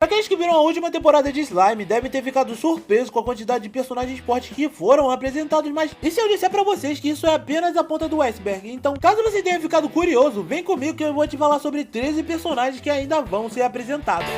Aqueles que viram a última temporada de Slime devem ter ficado surpresos com a quantidade de personagens fortes que foram apresentados, mas e se eu disser pra vocês que isso é apenas a ponta do iceberg? Então, caso você tenha ficado curioso, vem comigo que eu vou te falar sobre 13 personagens que ainda vão ser apresentados.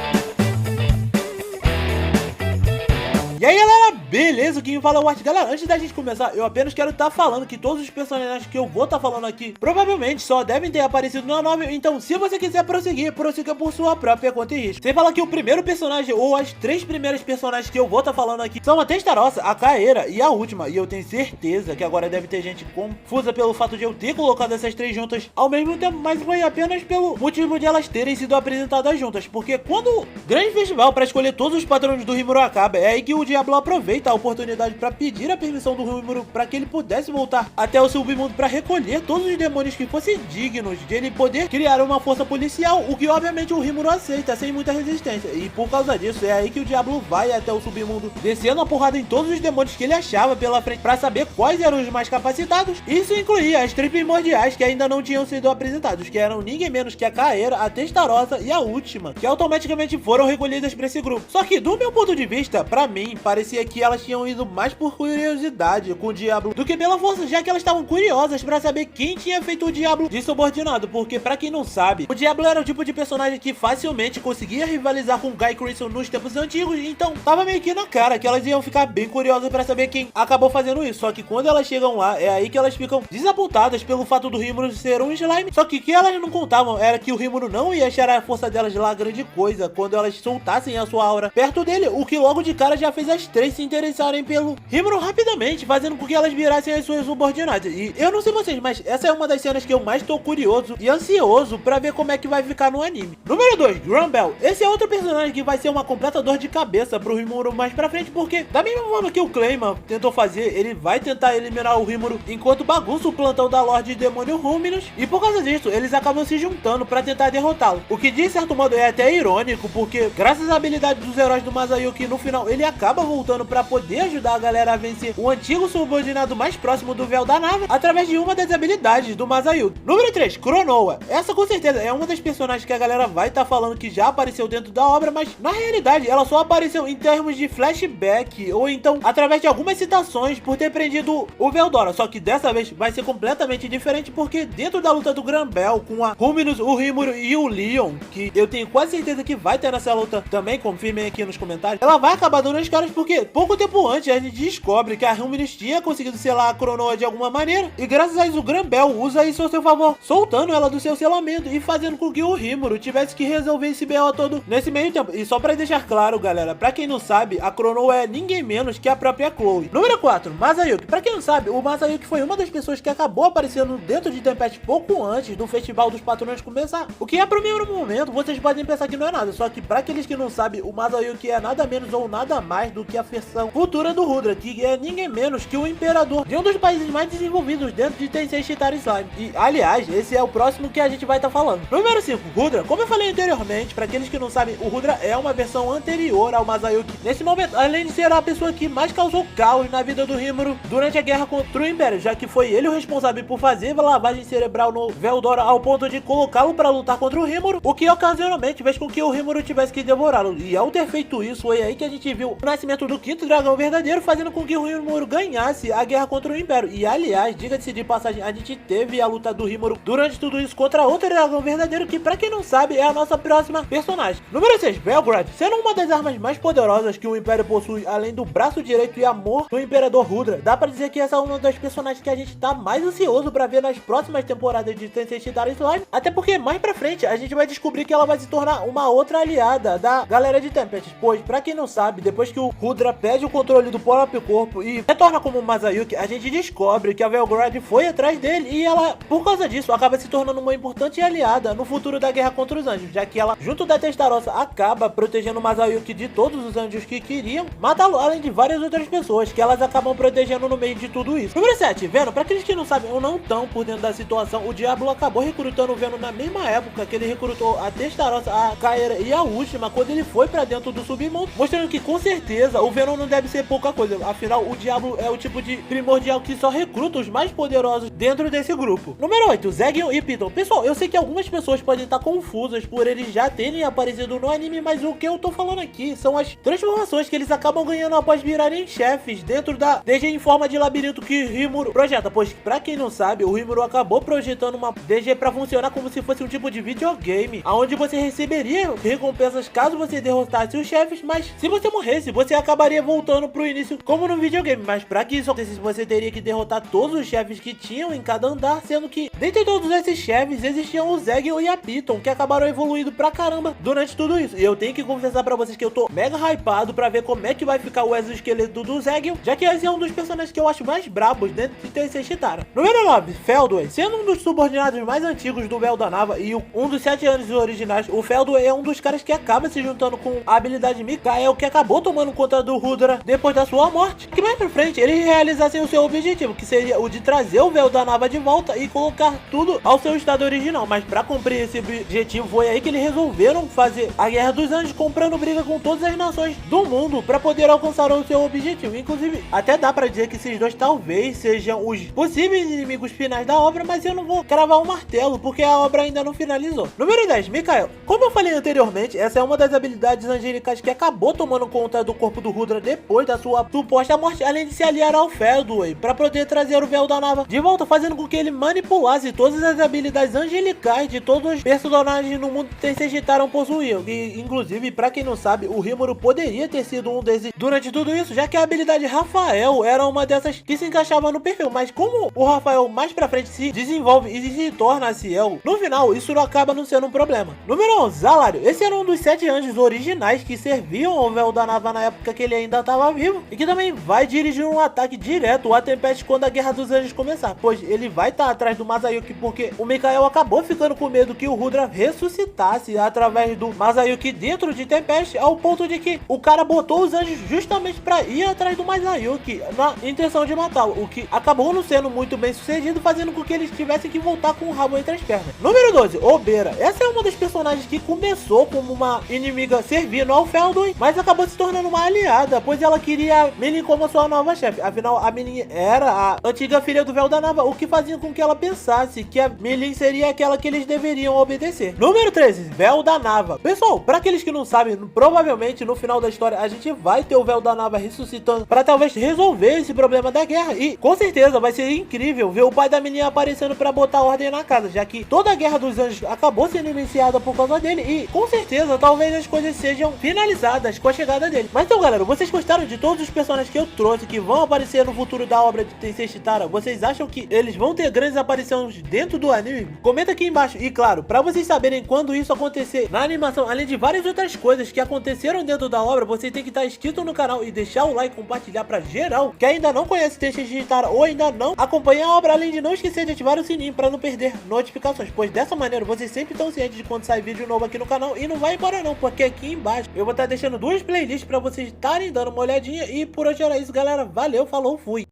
E aí galera, beleza? Quem fala é o Art. Galera, antes da gente começar, eu apenas quero estar falando que todos os personagens que eu vou estar falando aqui provavelmente só devem ter aparecido na novel, então se você quiser prosseguir, prossiga por sua própria conta e risco. Sem falar que o primeiro personagem, ou as 3 primeiras personagens que eu vou estar falando aqui, são a Testarossa, a Kaeira e a última, e eu tenho certeza que agora deve ter gente confusa pelo fato de eu ter colocado essas 3 juntas ao mesmo tempo, mas foi apenas pelo motivo de elas terem sido apresentadas juntas, porque quando o grande festival para escolher todos os patrões do Rimuru acaba, é aí que o Diablo aproveita a oportunidade para pedir a permissão do Rimuru para que ele pudesse voltar até o submundo para recolher todos os demônios que fossem dignos de ele poder criar uma força policial, o que obviamente o Rimuru aceita sem muita resistência, e por causa disso é aí que o Diablo vai até o submundo, descendo a porrada em todos os demônios que ele achava pela frente para saber quais eram os mais capacitados. Isso incluía as 3 primordiais que ainda não tinham sido apresentados, que eram ninguém menos que a Kaeira, a Testarossa e a última, que automaticamente foram recolhidas para esse grupo. Só que do meu ponto de vista, para mim, parecia que elas tinham ido mais por curiosidade com o Diablo do que pela força, já que elas estavam curiosas para saber quem tinha feito o Diablo de subordinado, porque para quem não sabe, o Diablo era o tipo de personagem que facilmente conseguia rivalizar com o Guy Crimson nos tempos antigos, então tava meio que na cara que elas iam ficar bem curiosas para saber quem acabou fazendo isso. Só que quando elas chegam lá, é aí que elas ficam desapontadas pelo fato do Rimuru ser um slime, só que o que elas não contavam era que o Rimuru não ia achar a força delas lá grande coisa quando elas soltassem a sua aura perto dele, o que logo de cara já fez as 3 se interessarem pelo Rimuru rapidamente, fazendo com que elas virassem as suas subordinadas. E eu não sei vocês, mas essa é uma das cenas que eu mais tô curioso e ansioso pra ver como é que vai ficar no anime. Número 2, Grumble. Esse é outro personagem que vai ser uma completa dor de cabeça pro Rimuru mais pra frente, porque da mesma forma que o Clayman tentou fazer, ele vai tentar eliminar o Rimuru enquanto bagunça o plantão da Lorde Demônio Ruminus, e por causa disso, eles acabam se juntando pra tentar derrotá-lo. O que de certo modo é até irônico, porque graças à habilidade dos heróis do Masayuki, no final ele acaba voltando pra poder ajudar a galera a vencer o antigo subordinado mais próximo do véu da nave através de uma das habilidades do Masayuki. Número 3, Cronoa. Essa com certeza é uma das personagens que a galera vai estar falando que já apareceu dentro da obra, mas na realidade ela só apareceu em termos de flashback ou então através de algumas citações por ter prendido o Veldora, só que dessa vez vai ser completamente diferente, porque dentro da luta do Grumble com a Ruminus, o Rimuru e o Leon, que eu tenho quase certeza que vai ter nessa luta também, confirmem aqui nos comentários, ela vai acabar dando os caras, porque pouco tempo antes a gente descobre que a Ruminus tinha conseguido selar a Cronoa de alguma maneira, e graças a isso o Grumble usa isso a seu favor, soltando ela do seu selamento e fazendo com que o Rimuru tivesse que resolver esse BO todo nesse meio tempo. E só pra deixar claro, galera, pra quem não sabe, a Cronoa é ninguém menos que a própria Chloe. Número 4, Masayuki. Pra quem não sabe, o Masayuki foi uma das pessoas que acabou aparecendo dentro de Tempest pouco antes do Festival dos Patrões começar, o que a primeiro momento vocês podem pensar que não é nada, só que pra aqueles que não sabem, o Masayuki é nada menos ou nada mais do que a versão futura do Rudra, que é ninguém menos que o imperador de um dos países mais desenvolvidos dentro de Tensei Shitara Slime. E, aliás, esse é o próximo que a gente vai estar falando. Número 5, Rudra. Como eu falei anteriormente, para aqueles que não sabem, o Rudra é uma versão anterior ao Masayuki. Nesse momento, além de ser a pessoa que mais causou caos na vida do Rimuru durante a guerra contra o Império, já que foi ele o responsável por fazer a lavagem cerebral no Veldora ao ponto de colocá-lo para lutar contra o Rimuru, o que ocasionalmente fez com que o Rimuru tivesse que devorá-lo. E ao ter feito isso, foi aí que a gente viu o nascimento do quinto dragão verdadeiro, fazendo com que o Rimuru ganhasse a guerra contra o Império. E aliás, diga-se de passagem, a gente teve a luta do Rimuru durante tudo isso contra outro dragão verdadeiro, que pra quem não sabe é a nossa próxima personagem. Número 6, Belgrade. Sendo uma das armas mais poderosas que o Império possui, além do braço direito e amor do Imperador Rudra, dá pra dizer que essa é uma das personagens que a gente tá mais ansioso pra ver nas próximas temporadas de Tensei Shitara Slime, até porque mais pra frente a gente vai descobrir que ela vai se tornar uma outra aliada da galera de Tempest, pois pra quem não sabe, depois que o Rudra perde o controle do próprio corpo e retorna como Masayuki, a gente descobre que a Belgrade foi atrás dele e ela, por causa disso, acaba se tornando uma importante aliada no futuro da guerra contra os anjos, já que ela, junto da Testarossa, acaba protegendo o Masayuki de todos os anjos que queriam matá-lo, além de várias outras pessoas que elas acabam protegendo no meio de tudo isso. Número 7, Venom. Pra aqueles que não sabem ou não estão por dentro da situação, o Diablo acabou recrutando o Venom na mesma época que ele recrutou a Testarossa, a Kaeira e a última, quando ele foi pra dentro do submundo, mostrando que com certeza o Venom não deve ser pouca coisa. Afinal, o Diablo é o tipo de primordial que só recruta os mais poderosos dentro desse grupo. Número 8, Zegion e Piton. Pessoal, eu sei que algumas pessoas podem estar confusas por eles já terem aparecido no anime, mas o que eu tô falando aqui são as transformações que eles acabam ganhando após virarem chefes dentro da DG em forma de labirinto que Rimuru projeta. Pois, pra quem não sabe, o Rimuru acabou projetando uma DG pra funcionar como se fosse um tipo de videogame, onde você receberia recompensas caso você derrotasse os chefes, mas se você morresse, você acabaria voltando pro início como no videogame. Mas pra que isso acontecesse, você teria que derrotar todos os chefes que tinham em cada andar, sendo que dentre todos esses chefes existiam o Zegion e a Piton, que acabaram evoluindo pra caramba durante tudo isso. E eu tenho que confessar pra vocês que eu tô mega hypado pra ver como é que vai ficar o exoesqueleto do Zegion, já que esse é um dos personagens que eu acho mais brabos dentro de Tensei Chitara. Número 9, Feldway. Sendo um dos subordinados mais antigos do Véu da Nava e um dos 7 anos originais, o Feldway é um dos caras que acaba se juntando com a habilidade Mikael, que acabou tomando conta do Rudra depois da sua morte. Que mais pra frente, eles realizassem o seu objetivo, que seria o de trazer o Véu da Nava de volta e colocar tudo ao seu estado original. Mas pra cumprir esse objetivo, foi aí que eles resolveram fazer a Guerra dos Anjos, comprando briga com todas as nações do mundo pra poder alcançar o seu objetivo. Inclusive, até dá pra dizer que esses dois talvez sejam os possíveis inimigos finais da obra, mas eu não vou cravar o martelo, porque a obra ainda não finalizou. Número 10, Mikael. Como eu falei anteriormente, essa é uma das habilidades angélicas que acabou tomando conta do corpo do Rudra depois da sua suposta morte, além de se aliar ao Feldway para poder trazer o Véu da Nava de volta, fazendo com que ele manipulasse todas as habilidades angelicais de todos os personagens no mundo que Tensei Chitara possuíam. E, inclusive, para quem não sabe, o Rimuru poderia ter sido um desses durante tudo isso, já que a habilidade Rafael era uma dessas que se encaixava no perfil. Mas como o Rafael mais pra frente se desenvolve e se torna a Ciel, no final isso não acaba não sendo um problema. Número 11, Zalário. Esse era um dos 7 anjos originais que serviam ao Véu da Nava na época que ele ainda estava vivo, e que também vai dirigir um ataque direto à Tempest quando a Guerra dos Anjos começar, pois ele vai estar atrás do Masayuki, porque o Mikael acabou ficando com medo que o Rudra ressuscitasse através do Masayuki dentro de Tempest, ao ponto de que o cara botou os anjos justamente para ir atrás do Masayuki na intenção de matá-lo, o que acabou não sendo muito bem sucedido, fazendo com que eles tivessem que voltar com o rabo entre as pernas. Número 12, Obera. Essa é uma das personagens que começou como uma inimiga servindo ao Feldway, mas acabou se tornando uma aliada, pois ela queria a Milin como sua nova chefe. Afinal, a Milin era a antiga filha do Véu da Nava, o que fazia com que ela pensasse que a Milin seria aquela que eles deveriam obedecer. Número 13, Véu da Nava. Pessoal, para aqueles que não sabem, provavelmente no final da história a gente vai ter o Véu da Nava ressuscitando para talvez resolver esse problema da guerra, e com certeza vai ser incrível ver o pai da Milin aparecendo para botar ordem na casa, já que toda a Guerra dos Anjos acabou sendo iniciada por causa dele, e com certeza talvez as coisas sejam finalizadas com a chegada dele. Mas então, galera, vocês gostaram de todos os personagens que eu trouxe que vão aparecer no futuro da obra de Tensei Chitara? Vocês acham que eles vão ter grandes aparições dentro do anime? Comenta aqui embaixo. E claro, para vocês saberem quando isso acontecer na animação, além de várias outras coisas que aconteceram dentro da obra, você tem que estar inscrito no canal e deixar o like e compartilhar para geral que ainda não conhece Tensei Chitara ou ainda não acompanha a obra, além de não esquecer de ativar o sininho para não perder notificações, pois dessa maneira vocês sempre estão cientes de quando sai vídeo novo aqui no canal. E não vai embora não, porque aqui embaixo eu vou estar deixando duas playlists para vocês estarem dando uma olhadinha. E por hoje era isso, galera. Valeu, falou, fui!